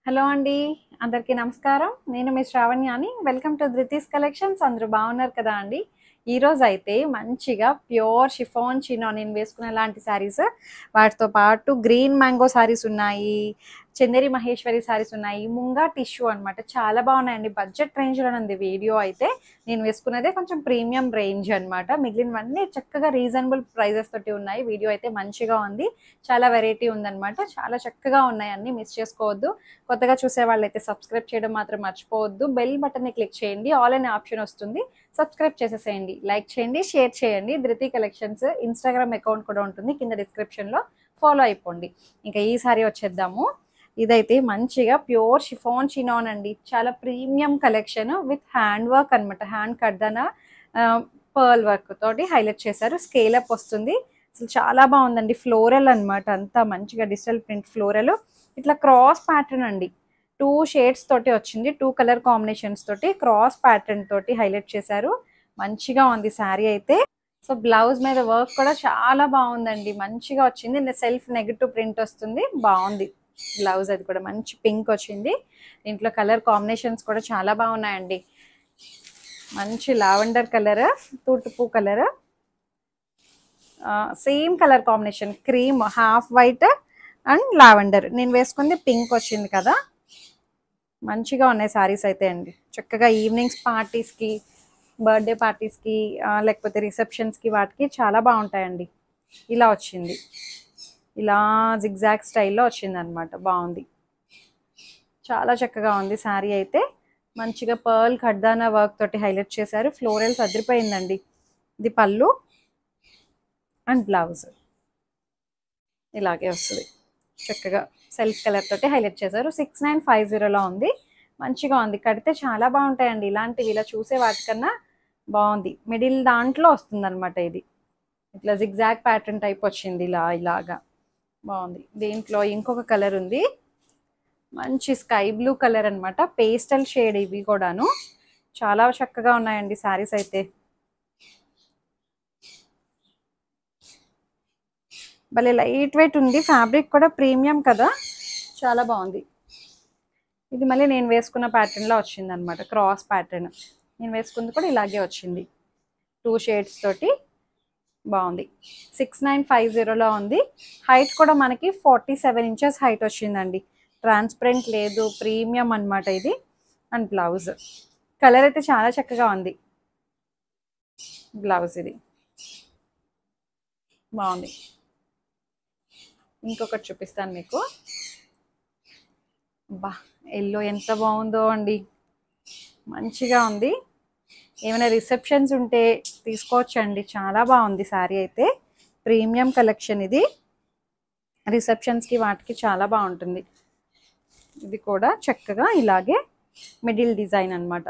Hello అండి. అందరికీ నమస్కారం. నేను మీ శ్రావణ్యాని. Welcome to Dhruti's collections. అందరూ బాగున్నారు కదా అండి? ఈరోజైతే మంచిగా ప్యూర్ షిఫాన్ చినో నేను వేసుకున్న లాంటి శారీస్, వాటితో పాటు గ్రీన్ మ్యాంగో శారీస్ ఉన్నాయి, చందేరి మహేశ్వరి శారీస్ ఉన్నాయి, ముంగా టిష్యూ అనమాట. చాలా బాగున్నాయండి. బడ్జెట్ రేంజ్లో ఉంది వీడియో అయితే. నేను వేసుకున్నదే కొంచెం ప్రీమియం రేంజ్ అనమాట. మిగిలినవన్నీ చక్కగా రీజనబుల్ ప్రైజెస్ తోటి ఉన్నాయి. వీడియో అయితే మంచిగా ఉంది. చాలా వెరైటీ ఉందన్నమాట. చాలా చక్కగా ఉన్నాయి, అన్నీ మిస్ చేసుకోవద్దు. కొత్తగా చూసే వాళ్ళైతే సబ్స్క్రైబ్ చేయడం మాత్రం మర్చిపోవద్దు. బెల్ బటన్ని క్లిక్ చేయండి, ఆల్ అనే ఆప్షన్ వస్తుంది. సబ్స్క్రైబ్ చేసేసేయండి, లైక్ చేయండి, షేర్ చేయండి. ధృతి కలెక్షన్స్ ఇన్స్టాగ్రామ్ అకౌంట్ కూడా ఉంటుంది, కింద డిస్క్రిప్షన్లో ఫాలో అయిపోండి. ఇంకా ఈ సారీ వచ్చేద్దాము. ఇదైతే మంచిగా ప్యూర్ షిఫాన్ చినాన్ అండి. చాలా premium collection with hand work అనమాట. హ్యాండ్ కడ్దన పర్ల్ వర్క్ తోటి హైలైట్ చేశారు. స్కేల్ అప్ వస్తుంది. అసలు చాలా బాగుందండి. ఫ్లోరల్ అనమాట, అంతా మంచిగా డిజిటల్ ప్రింట్ ఫ్లోరల్. ఇట్లా క్రాస్ ప్యాటర్న్ అండి. 2 షేడ్స్ తోటి వచ్చింది. 2 కలర్ కాంబినేషన్స్ తోటి క్రాస్ ప్యాటర్న్ తోటి హైలైట్ చేశారు. మంచిగా ఉంది శారీ అయితే. సో బ్లౌజ్ మీద వర్క్ కూడా చాలా బాగుందండి. మంచిగా వచ్చింది. సెల్ఫ్ నెగటివ్ ప్రింట్ వస్తుంది. బాగుంది బ్లౌజ్. అది కూడా మంచి పింక్ వచ్చింది. దీంట్లో కలర్ కాంబినేషన్స్ కూడా చాలా బాగున్నాయండి. మంచి లావెండర్ కలర్, తూటుపూ colour, same colour combination cream, half white and lavender. నేను వేసుకుంది పింక్ వచ్చింది కదా. మంచిగా ఉన్నాయి శారీస్ అయితే అండి. చక్కగా ఈవినింగ్స్ పార్టీస్కి, బర్త్డే పార్టీస్కి, లేకపోతే రిసెప్షన్స్కి, వాటికి చాలా బాగుంటాయండి. ఇలా వచ్చింది, ఇలా జిగ్జాగ్ స్టైల్లో వచ్చింది అనమాట. బాగుంది, చాలా చక్కగా ఉంది శారీ అయితే. మంచిగా పర్ల్ ఖడ్దానా వర్క్ తోటి హైలైట్ చేశారు. ఫ్లోరల్స్ అదిరిపోయిందండి. ఇది పళ్ళు అండ్ బ్లౌజ్ ఇలాగే వస్తుంది. చక్కగా సెల్ఫ్ కలర్ తోటి హైలైట్ చేశారు. 6950లో ఉంది. మంచిగా ఉంది. కడితే చాలా బాగుంటాయండి ఇలాంటివి. ఇలా చూసే వాటికన్నా బాగుంది. మిడిల్ దాంట్లో వస్తుంది అనమాట. ఇది ఇట్లా జిగ్జాగ్ ప్యాటర్న్ టైప్ వచ్చింది. ఇలాగా బాగుంది. దీంట్లో ఇంకొక కలర్ ఉంది, మంచి స్కై బ్లూ కలర్ అనమాట. పేస్టల్ షేడ్ ఇవి కూడాను. చాలా చక్కగా ఉన్నాయండి శారీస్ అయితే. భలే లైట్ వెయిట్ ఉంది. ఫ్యాబ్రిక్ కూడా ప్రీమియం కదా, చాలా బాగుంది. ఇది మళ్ళీ నేను వేసుకున్న ప్యాటర్న్లో వచ్చింది అనమాట. క్రాస్ ప్యాటర్న్ నేను వేసుకుంది కూడా ఇలాగే వచ్చింది. 2 షేడ్స్ తోటి బాగుంది. 6950లో ఉంది. హైట్ కూడా మనకి 47 ఇంచెస్ హైట్ వచ్చిందండి. ట్రాన్స్పరెంట్ లేదు, ప్రీమియం అనమాట ఇది. అండ్ బ్లౌజ్ కలర్ అయితే చాలా చక్కగా ఉంది. బ్లౌజ్ ఇది బాగుంది. ఇంకొకటి చూపిస్తాను మీకు. బా, ఎల్లో ఎంత బాగుందో అండి. మంచిగా ఉంది. ఏమైనా రిసెప్షన్స్ ఉంటే తీసుకోవచ్చండి. చాలా బాగుంది శారీ అయితే. ప్రీమియం కలెక్షన్ ఇది. రిసెప్షన్స్కి వాటికి చాలా బాగుంటుంది. ఇది కూడా చక్కగా ఇలాగే మిడిల్ డిజైన్ అనమాట.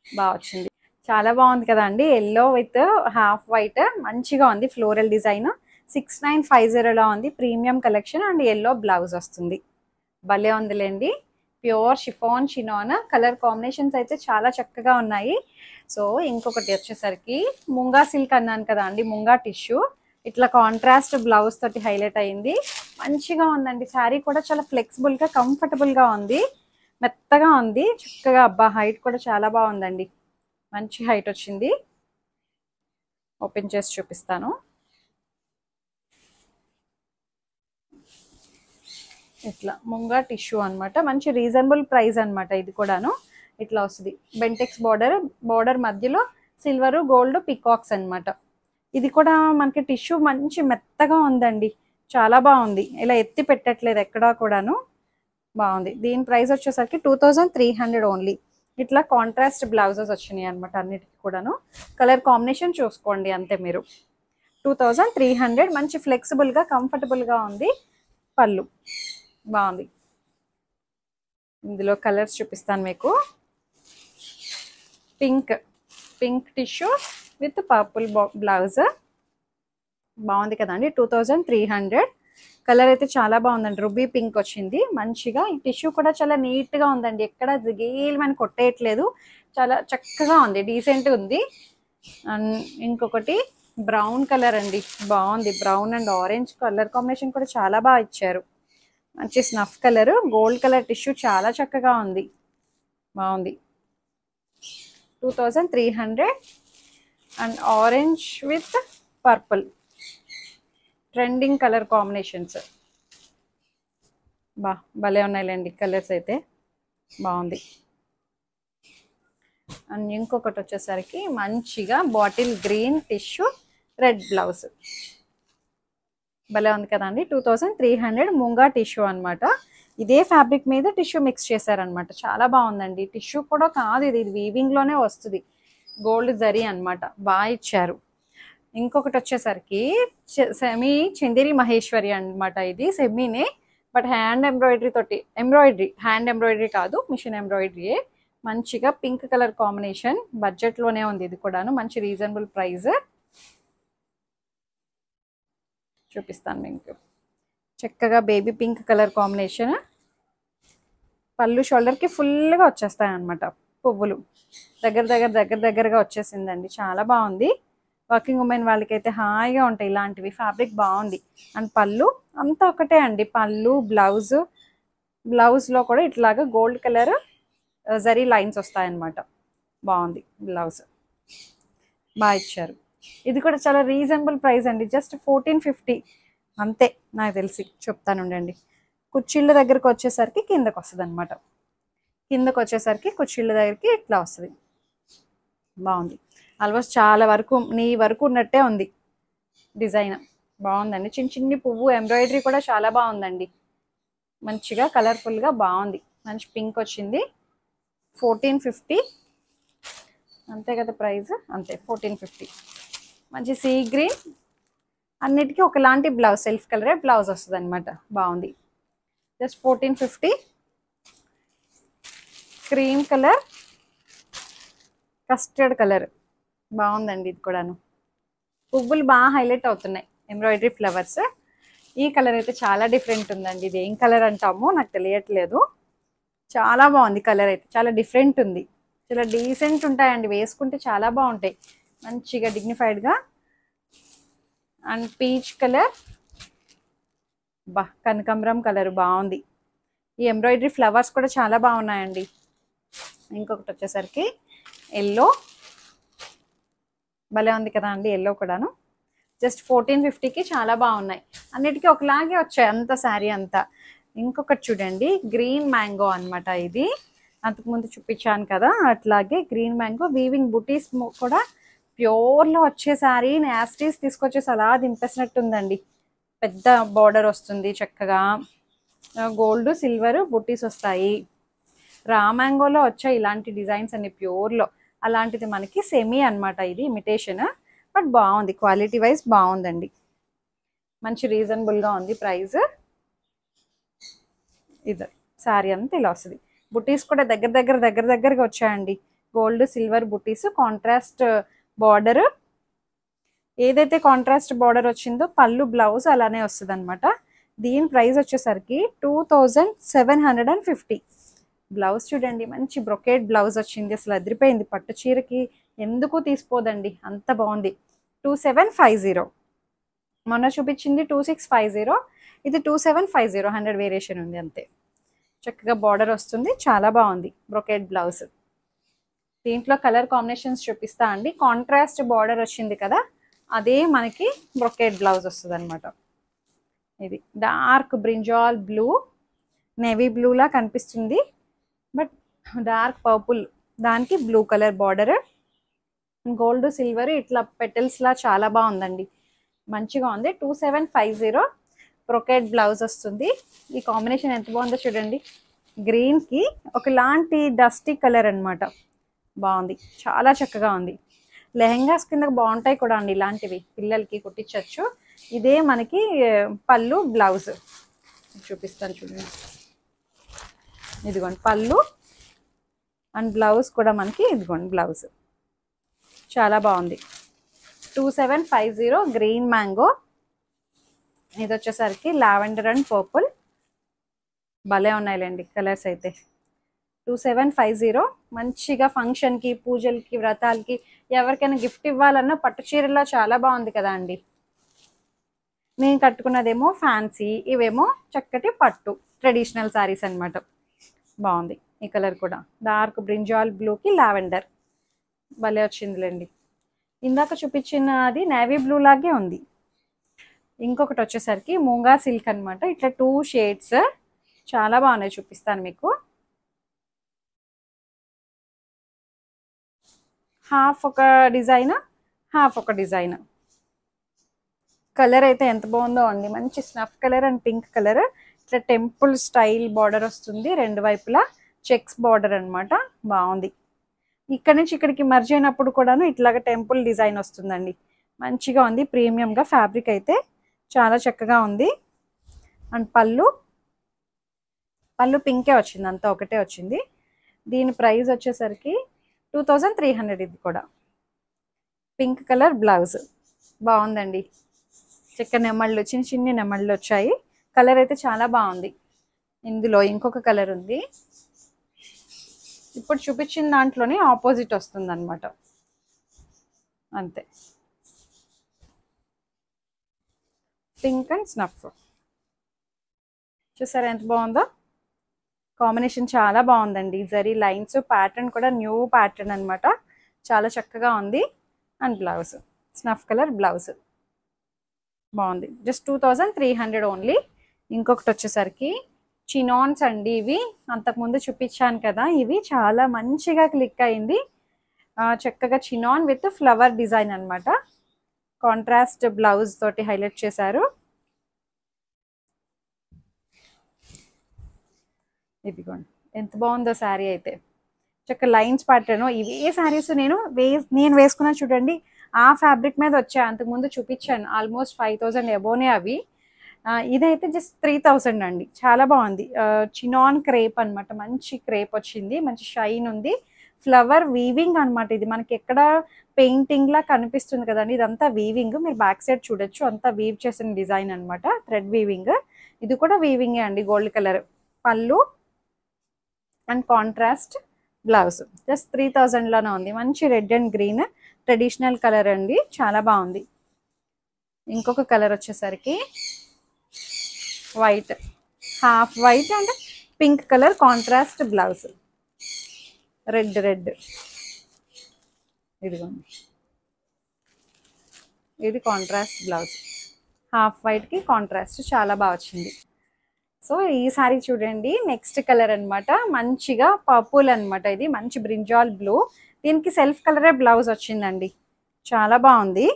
బాగా వచ్చింది. చాలా బాగుంది కదా అండి. ఎల్లో విత్ హాఫ్ వైట్ మంచిగా ఉంది. ఫ్లోరల్ డిజైన్ 6950లో ఉంది. Premium collection and yellow blouse వస్తుంది. భలే ఉందిలేండి. Pure chiffon chinon. Colour combinations అయితే చాలా చక్కగా ఉన్నాయి. సో ఇంకొకటి వచ్చేసరికి ముంగా సిల్క్ అన్నాను కదా అండి, ముంగా టిష్యూ. ఇట్లా కాంట్రాస్ట్ బ్లౌజ్ తోటి హైలైట్ అయింది. మంచిగా ఉందండి. శారీ కూడా చాలా ఫ్లెక్సిబుల్గా, కంఫర్టబుల్గా ఉంది. మెత్తగా ఉంది చక్కగా. అబ్బా, హైట్ కూడా చాలా బాగుందండి. మంచి హైట్ వచ్చింది. ఓపెన్ చేసి చూపిస్తాను. ఇట్లా ముంగా టిష్యూ అనమాట. మంచి రీజనబుల్ ప్రైస్ అనమాట. ఇది కూడాను ఇట్లా వస్తుంది. బెంటెక్స్ బార్డర్ మధ్యలో సిల్వరు గోల్డ్ పికాక్స్ అనమాట. ఇది కూడా మనకి టిష్యూ మంచి మెత్తగా ఉందండి. చాలా బాగుంది. ఇలా ఎత్తి పెట్టట్లేదు ఎక్కడా కూడాను. బాగుంది. దీని ప్రైస్ వచ్చేసరికి 2300 ఓన్లీ. ఇట్లా కాంట్రాస్ట్ బ్లౌజెస్ వచ్చినాయి అనమాట అన్నిటికీ కూడాను. కలర్ కాంబినేషన్ చూసుకోండి అంతే మీరు. 2300. మంచి ఫ్లెక్సిబుల్గా, కంఫర్టబుల్గా ఉంది. పళ్ళు బాగుంది. ఇందులో కలర్స్ చూపిస్తాను మీకు. Pink tissue with purple blouse. బాగుంది కదండి. 2300. కలర్ అయితే చాలా బాగుందండి. రుబీ పింక్ వచ్చింది మంచిగా. ఈ టిష్యూ కూడా చాలా నీట్గా ఉందండి. ఎక్కడ జిగేల్మని కొట్టేయట్లేదు. చాలా చక్కగా ఉంది, డీసెంట్గా ఉంది. అండ్ ఇంకొకటి బ్రౌన్ కలర్ అండి. బాగుంది. Brown and orange colour combination కూడా చాలా బాగా ఇచ్చారు. మంచి snuff colour, gold colour tissue చాలా చక్కగా ఉంది, బాగుంది. 2300 and orange with purple trending colour combinations. భలే ఉన్నాయిలేండి కలర్స్ అయితే, బాగుంది. అండ్ ఇంకొకటి వచ్చేసరికి మంచిగా bottle green tissue red blouse, భలే ఉంది కదండి. 2300 ముంగా టిష్యూ అనమాట. ఇదే ఫ్యాబ్రిక్ మీద టిష్యూ మిక్స్ చేశారనమాట, చాలా బాగుందండి. టిష్యూ కూడా కాదు, ఇది వీవింగ్లోనే వస్తుంది, గోల్డ్ జరీ అనమాట, బాగా ఇచ్చారు. ఇంకొకటి వచ్చేసరికి సెమీ చందేరి మహేశ్వరి అనమాట. ఇది సెమీనే, బట్ హ్యాండ్ ఎంబ్రాయిడరీ తోటి, ఎంబ్రాయిడరీ హ్యాండ్ ఎంబ్రాయిడరీ కాదు, మిషన్ ఎంబ్రాయిడరీయే. మంచిగా పింక్ కలర్ కాంబినేషన్, బడ్జెట్లోనే ఉంది ఇది కూడాను, మంచి రీజనబుల్ ప్రైస్. చూపిస్తాను మీకు. చక్కగా బేబీ పింక్ కలర్ కాంబినేషన్, పళ్ళు షోల్డర్కి ఫుల్గా వచ్చేస్తాయి అన్నమాట పువ్వులు, దగ్గరగా వచ్చేసిందండి, చాలా బాగుంది. వర్కింగ్ ఉమెన్ వాళ్ళకైతే హాయిగా ఉంటాయి ఇలాంటివి, ఫ్యాబ్రిక్ బాగుంది. అండ్ పళ్ళు అంతా ఒకటే అండి, పళ్ళు బ్లౌజ్లో కూడా ఇట్లాగా గోల్డ్ కలర్ జరీ లైన్స్ వస్తాయన్నమాట, బాగుంది బ్లౌజ్, బాగా ఇచ్చారు. ఇది కూడా చాలా రీజనబుల్ ప్రైస్ అండి, జస్ట్ 1450 అంతే నాకు తెలిసి, చెప్తానుండండి. కుర్చీళ్ళ దగ్గరకు వచ్చేసరికి కిందకు వస్తుంది అనమాట, కిందకు వచ్చేసరికి కుర్చీళ్ళ దగ్గరికి ఇట్లా వస్తుంది, బాగుంది. ఆల్మోస్ట్ చాలా వరకు నీ వరకు ఉన్నట్టే ఉంది డిజైన్, బాగుందండి. చిన్ని పువ్వు ఎంబ్రాయిడరీ కూడా చాలా బాగుందండి, మంచిగా కలర్ఫుల్గా బాగుంది. మంచి పింక్ వచ్చింది, 1450 అంతే కదా ప్రైస్, అంతే 1450. మంచి సీ గ్రీన్, అన్నిటికీ ఒకలాంటి బ్లౌజ్, సెల్ఫ్ కలరే బ్లౌజ్ వస్తుంది అనమాట, బాగుంది. Just 1450. Cream colour, custard colour, బాగుందండి. ఇది కూడాను పువ్వులు బాగా హైలైట్ అవుతున్నాయి, ఎంబ్రాయిడరీ ఫ్లవర్స్. ఈ కలర్ అయితే చాలా డిఫరెంట్ ఉందండి, ఇది ఏం కలర్ అంటామో నాకు తెలియట్లేదు, చాలా బాగుంది కలర్ అయితే, చాలా డిఫరెంట్ ఉంది, చాలా డీసెంట్ ఉంటాయండి, వేసుకుంటే చాలా బాగుంటాయి, మంచిగా డిగ్నిఫైడ్గా. అండ్ పీచ్ కలర్, కనకాంబరం కలర్ బాగుంది. ఈ ఎంబ్రాయిడరీ ఫ్లవర్స్ కూడా చాలా బాగున్నాయండి. ఇంకొకటి వచ్చేసరికి ఎల్లో, భలే ఉంది కదా అండి ఎల్లో కూడాను. జస్ట్ 1450కి చాలా బాగున్నాయి, అన్నిటికీ ఒకలాగే వచ్చాయి అంత శారీ అంతా. ఇంకొకటి చూడండి, గ్రీన్ మ్యాంగో అనమాట. ఇది అంతకుముందు చూపించాను కదా, అట్లాగే గ్రీన్ మ్యాంగో వీవింగ్ బుటీస్ కూడా ప్యూర్లో వచ్చే శారీ, యాస్టీస్ తీసుకొచ్చేసి అలా దింపేసినట్టు ఉందండి. పెద్ద బార్డర్ వస్తుంది, చక్కగా గోల్డ్ సిల్వర్ బుటీస్ వస్తాయి. రా మ్యాంగోలో వచ్చాయి ఇలాంటి డిజైన్స్ అన్ని ప్యూర్లో, అలాంటిది మనకి సెమీ అనమాట, ఇది ఇమిటేషన్, బట్ బాగుంది, క్వాలిటీ వైజ్ బాగుందండి, మంచి రీజనబుల్గా ఉంది ప్రైస్. ఇది శారీ అంతా ఇలా వస్తుంది, బుటీస్ కూడా దగ్గరగా వచ్చాయండి, గోల్డ్ సిల్వర్ బుటీస్, కాంట్రాస్ట్ బార్డర్, ఏదైతే కాంట్రాస్ట్ బార్డర్ వచ్చిందో పళ్ళు బ్లౌజ్ అలానే వస్తుంది అనమాట. దీని ప్రైస్ వచ్చేసరికి 2750. బ్లౌజ్ చూడండి, మంచి బ్రొకేట్ బ్లౌజ్ వచ్చింది, అసలు అదిరిపోయింది, పట్టు చీరకి ఎందుకు తీసిపోదండి, అంత బాగుంది. 2750, మొన్న చూపించింది 2650, ఇది 2750, 100 వేరియేషన్ ఉంది అంతే. చక్కగా బార్డర్ వస్తుంది, చాలా బాగుంది బ్రొకేట్ బ్లౌజ్. దీంట్లో కలర్ కాంబినేషన్స్ చూపిస్తా అండి. కాంట్రాస్ట్ బార్డర్ వచ్చింది కదా, అదే మనకి బ్రొకేట్ బ్లౌజ్ వస్తుంది అనమాట. ఇది డార్క్ బ్రింజాల్ బ్లూ, నేవీ బ్లూలా కనిపిస్తుంది, బట్ డార్క్ పర్పుల్, దానికి blue colour border, gold silver ఇట్లా పెటల్స్లా చాలా బాగుందండి, మంచిగా ఉంది. 2750 బ్రొకేట్ బ్లౌజ్ వస్తుంది. ఈ కాంబినేషన్ ఎంత బాగుందో చూడండి, గ్రీన్కి ఒకలాంటి డస్టీ కలర్ అనమాట, బాగుంది, చాలా చక్కగా ఉంది. లెహెంగాస్ కింద బాగుంటాయి కూడా అండి ఇలాంటివి, పిల్లలకి కుట్టించవచ్చు. ఇదే మనకి పళ్ళు బ్లౌజ్ చూపిస్తాను చూడండి, ఇదిగోండి పళ్ళు అండ్ బ్లౌజ్ కూడా మనకి ఇదిగోండి బ్లౌజ్, చాలా బాగుంది. 2750 గ్రీన్ మ్యాంగో, ఇది వచ్చేసరికి లావెండర్ అండ్ పర్పుల్, భలే ఉన్నాయిలేండి కలర్స్ అయితే. 2750 మంచిగా ఫంక్షన్కి, పూజలకి, వ్రతాలకి, ఎవరికైనా గిఫ్ట్ ఇవ్వాలన్నా పట్టు చీరలా చాలా బాగుంది కదా అండి. నేను కట్టుకున్నదేమో ఫ్యాన్సీ, ఇవేమో చక్కటి పట్టు, ట్రెడిషనల్ శారీస్ అన్నమాట. బాగుంది ఈ కలర్ కూడా, డార్క్ బ్రింజాల్ బ్లూకి లావెండర్ భలే వచ్చిందిలేండి. ఇందాక చూపించిన అది నేవీ బ్లూ లాగే ఉంది. ఇంకొకటి వచ్చేసరికి మూంగా సిల్క్ అన్నమాట. ఇట్లా 2 షేడ్స్ చాలా బాగున్నాయి, చూపిస్తాను మీకు. హాఫ్ ఒక డిజైన్, హాఫ్ ఒక డిజైన్. కలర్ అయితే ఎంత బాగుందో అండి, మంచి snuff colour and pink colour. ఇట్లా టెంపుల్ స్టైల్ బార్డర్ వస్తుంది, రెండు వైపులా చెక్స్ బార్డర్ అన్నమాట. బాగుంది. ఇక్కడ నుంచి ఇక్కడికి మర్జ్ అయినప్పుడు కూడాను ఇట్లాగా టెంపుల్ డిజైన్ వస్తుందండి. మంచిగా ఉంది, ప్రీమియంగా. ఫ్యాబ్రిక్ అయితే చాలా చక్కగా ఉంది. అండ్ పళ్ళు పింకే వచ్చింది, అంతా ఒకటే వచ్చింది. దీని ప్రైస్ వచ్చేసరికి 2300. ఇది కూడా పింక్ కలర్ బ్లౌజ్. బాగుందండి. చెక్క నెమళ్ళు, చిన్ని నెమళ్ళు వచ్చాయి. కలర్ అయితే చాలా బాగుంది. ఇందులో ఇంకొక కలర్ ఉంది, ఇప్పుడు చూపించిన దాంట్లోనే ఆపోజిట్ వస్తుంది అనమాట. అంతే, పింక్ అండ్ స్నఫ్. చూసారా ఎంత బాగుందో కాంబినేషన్, చాలా బాగుందండి. జరీ లైన్స్, ప్యాటర్న్ కూడా న్యూ ప్యాటర్న్ అనమాట, చాలా చక్కగా ఉంది. And blouse snuff colour blouse బాగుంది. Just 2300 only. ఇంకొకటి వచ్చేసరికి చినాన్స్ అండి. ఇవి అంతకుముందు చూపించాను కదా, ఇవి చాలా మంచిగా క్లిక్ అయింది. చక్కగా చినాన్ విత్ ఫ్లవర్ డిజైన్ అనమాట. కాంట్రాస్ట్ బ్లౌజ్ తోటి హైలైట్ చేశారు. ఇదిగోండి ఎంత బాగుందో శారీ అయితే, చక్క లైన్స్ ప్యాటర్న్. ఇవే శారీస్ నేను వేసుకున్నా చూడండి, ఆ ఫ్యాబ్రిక్ మీద వచ్చాయి. అంతకుముందు చూపించాను, ఆల్మోస్ట్ 5000 అబోనే అవి. ఇదైతే జస్ట్ 3000 అండి. చాలా బాగుంది. చినాన్ క్రేప్ అనమాట, మంచి క్రేప్ వచ్చింది, మంచి షైన్ ఉంది. ఫ్లవర్ వీవింగ్ అనమాట. ఇది మనకి ఎక్కడ పెయింటింగ్ లా కనిపిస్తుంది కదండి, ఇదంతా వీవింగ్. మీరు బ్యాక్ సైడ్ చూడొచ్చు, అంతా వీవ్ చేసిన డిజైన్ అనమాట, థ్రెడ్ వీవింగ్. ఇది కూడా వీవింగే అండి, గోల్డ్ కలర్. పళ్ళు అండ్ కాంట్రాస్ట్ బ్లౌజ్. జస్ట్ 3000లోనే ఉంది. మంచి red and green traditional colour అండి, చాలా బాగుంది. ఇంకొక కలర్ వచ్చేసరికి white, half white and pink colour contrast blouse. Red ఇదిగోండి, ఇది కాంట్రాస్ట్ బ్లౌజ్. హాఫ్ వైట్కి కాంట్రాస్ట్ చాలా బాగా వచ్చింది. సో ఈ సారీ చూడండి, నెక్స్ట్ కలర్ అనమాట. మంచిగా పర్పుల్ అనమాట. ఇది మంచి బ్రింజాల్ బ్లూ. దీనికి సెల్ఫ్ కలరే బ్లౌజ్ వచ్చిందండి, చాలా బాగుంది.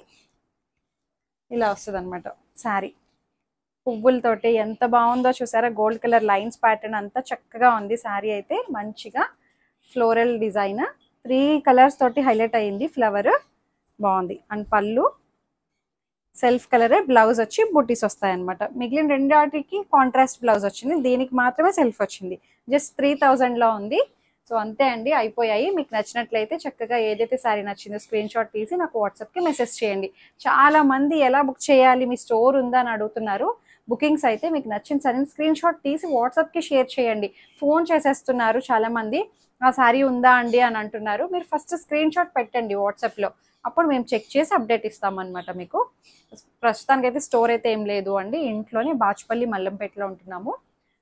ఇలా వస్తుంది అనమాట శారీ, పువ్వులతోటి ఎంత బాగుందో చూసారా. గోల్డ్ కలర్ లైన్స్ ప్యాటర్న్ అంతా చక్కగా ఉంది. శారీ అయితే మంచిగా ఫ్లోరల్ డిజైన్, 3 కలర్స్ తోటి హైలైట్ అయ్యింది ఫ్లవర్. బాగుంది. అండ్ పళ్ళు సెల్ఫ్ కలరే, బ్లౌజ్ వచ్చి బుటీస్ వస్తాయి అనమాట. మిగిలిన రెండాటికి కాంట్రాస్ట్ బ్లౌజ్ వచ్చింది, దీనికి మాత్రమే సెల్ఫ్ వచ్చింది. జస్ట్ 3000లో ఉంది. సో అంతే అండి, అయిపోయాయి. మీకు నచ్చినట్లయితే చక్కగా ఏదైతే శారీ నచ్చిందో స్క్రీన్ షాట్ తీసి నాకు వాట్సాప్కి మెసేజ్ చేయండి. చాలా మంది ఎలా బుక్ చేయాలి, మీ స్టోర్ ఉందా అని అడుగుతున్నారు. బుకింగ్స్ అయితే మీకు నచ్చిన శారీని స్క్రీన్ షాట్ తీసి వాట్సాప్కి షేర్ చేయండి. ఫోన్ చేసేస్తున్నారు చాలామంది, ఆ శారీ ఉందా అండి అని అంటున్నారు. మీరు ఫస్ట్ స్క్రీన్ షాట్ పెట్టండి వాట్సాప్లో, అప్పుడు మేము చెక్ చేసి అప్డేట్ ఇస్తామన్నమాట మీకు. ప్రస్తుతానికి అయితే స్టోర్ అయితే ఏం లేదు అండి, ఇంట్లోనే బాచుపల్లి మల్లంపేటలో ఉంటున్నాము.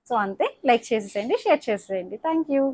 సో అంతే, లైక్ చేసేసేయండి, షేర్ చేసేయండి. Thank you.